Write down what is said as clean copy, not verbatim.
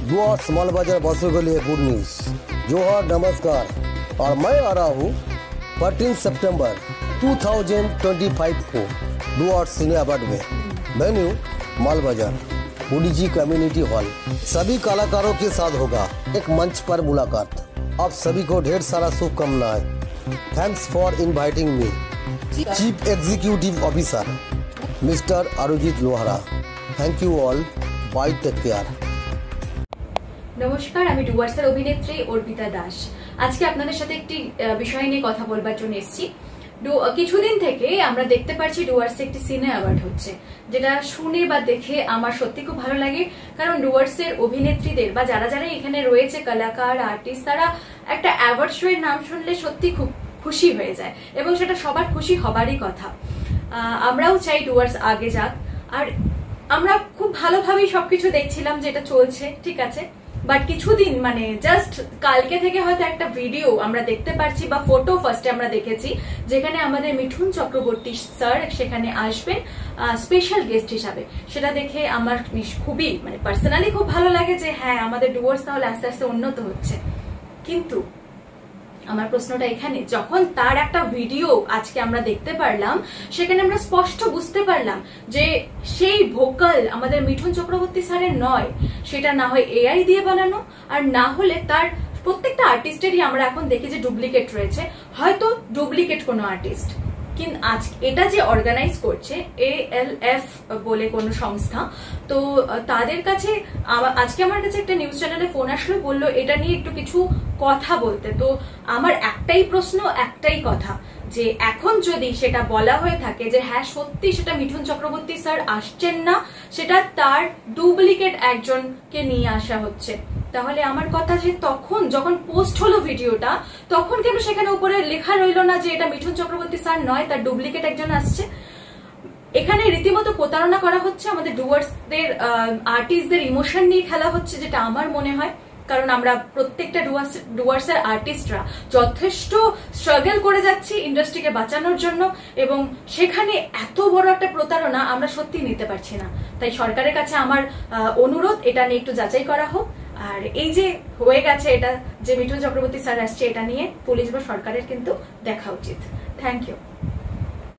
Doors माल बाजार वासियों के लिए गुड न्यूज। जोहार, नमस्कार। और मैं आ रहा हूँ 14 सितंबर 2025 को डुअर्स सिने अवार्ड में। वेन्यू माल बाजार, ओडीजी कम्युनिटी हॉल। सभी कलाकारों के साथ होगा एक मंच पर मुलाकात। आप सभी को ढेर सारा शुभकामनाएं। Thanks for inviting me. Chief executive officer mister Arujit Lohara. Thank you all. Bye, take care. নমস্কার, আমি ডুয়ার্সের অভিনেত্রী অর্পিতা দাস। আজকে আপনাদের সাথে একটি বিষয় নিয়ে কথা বলবার জন্য এসেছি। কিছুদিন থেকে আমরা দেখতে পাচ্ছি ডুয়ার্সে একটি সিনে অ্যাওয়ার্ড হচ্ছে, যেটা শুনে বা দেখে আমার সত্যি খুব ভালো লাগে। কারণ ডুয়ার্সের অভিনেত্রীদের বা যারা যারা এখানে রয়েছে কলাকার, আর্টিস্ট, তারা একটা অ্যাওয়ার্ড শো এর নাম শুনলে সত্যি খুব খুশি হয়ে যায় এবং সেটা সবার খুশি হবারই কথা। আমরাও চাই ডুয়ার্স আগে যাক। আর আমরা খুব ভালোভাবেই সবকিছু দেখছিলাম যে এটা চলছে, ঠিক আছে। বাট কিছুদিন মানে জাস্ট কালকে থেকে হয়তো একটা ভিডিও আমরা দেখতে পাচ্ছি বা ফটো ফার্স্টে আমরা দেখেছি, যেখানে আমাদের মিঠুন চক্রবর্তী স্যার সেখানে আসবেন স্পেশাল গেস্ট হিসাবে। সেটা দেখে আমার খুবই মানে পার্সোনালি খুব ভালো লাগে যে হ্যাঁ, আমাদের ডুয়ার্স তাহলে আস্তে আস্তে উন্নত হচ্ছে। কিন্তু আমার প্রশ্নটা এখানে, যখন তার একটা ভিডিও আজকে আমরা দেখতে পারলাম, সেখানে আমরা স্পষ্ট বুঝতে পারলাম যে সেই ভোকাল আমাদের মিঠুন চক্রবর্তী স্যারের নয়, সেটা না হয় এআই দিয়ে বানানো, আর না হলে তার প্রত্যেকটা আর্টিস্টেরই আমরা এখন দেখি যে ডুপ্লিকেট রয়েছে, হয়তো ডুপ্লিকেট কোনো আর্টিস্ট। কিন্তু আজ এটা যে অর্গানাইজ করছে ALF বলে কোনো সংস্থা, তো তাদের কাছে আজকে আমার কাছে একটা নিউজ চ্যানেলে ফোন আসলো, বললো এটা নিয়ে একটু কিছু কথা বলতে। তো আমার একটাই প্রশ্ন, একটাই কথা, যে এখন যদি সেটা বলা হয়ে থাকে যে হ্যাঁ সত্যি সেটা মিঠুন চক্রবর্তী স্যার আসছেন না, সেটা তার ডুপ্লিকেট একজনকে নিয়ে আসা হচ্ছে, তাহলে আমার কথা যে তখন যখন পোস্ট হলো ভিডিওটা, তখন কেন সেখানে উপরে লেখা রইলো না যে এটা মিঠুন চক্রবর্তী স্যার নয়, তার ডুপ্লিকেট একজন আসছে? এখানে রীতিমতো প্রতারণা করা হচ্ছে, আমাদের ডুয়ার্সদের আর্টিস্টদের ইমোশন নিয়ে খেলা হচ্ছে, যেটা আমার মনে হয়। কারণ আমরা প্রত্যেকটা ডুয়ার্সের আর্টিস্টরা যথেষ্ট স্ট্রাগল করে যাচ্ছি ইন্ডাস্ট্রিকে বাঁচানোর জন্য, এবং সেখানে এত বড় একটা প্রতারণা আমরা সত্যি নিতে পারছি না। তাই সরকারের কাছে আমার অনুরোধ, এটা নিয়ে একটু যাচাই করা হোক। আর এই যে হয়ে গেছে এটা যে মিঠুন চক্রবর্তী স্যার আসছে, এটা নিয়ে পুলিশ বা সরকারের কিন্তু দেখা উচিত। Thank you.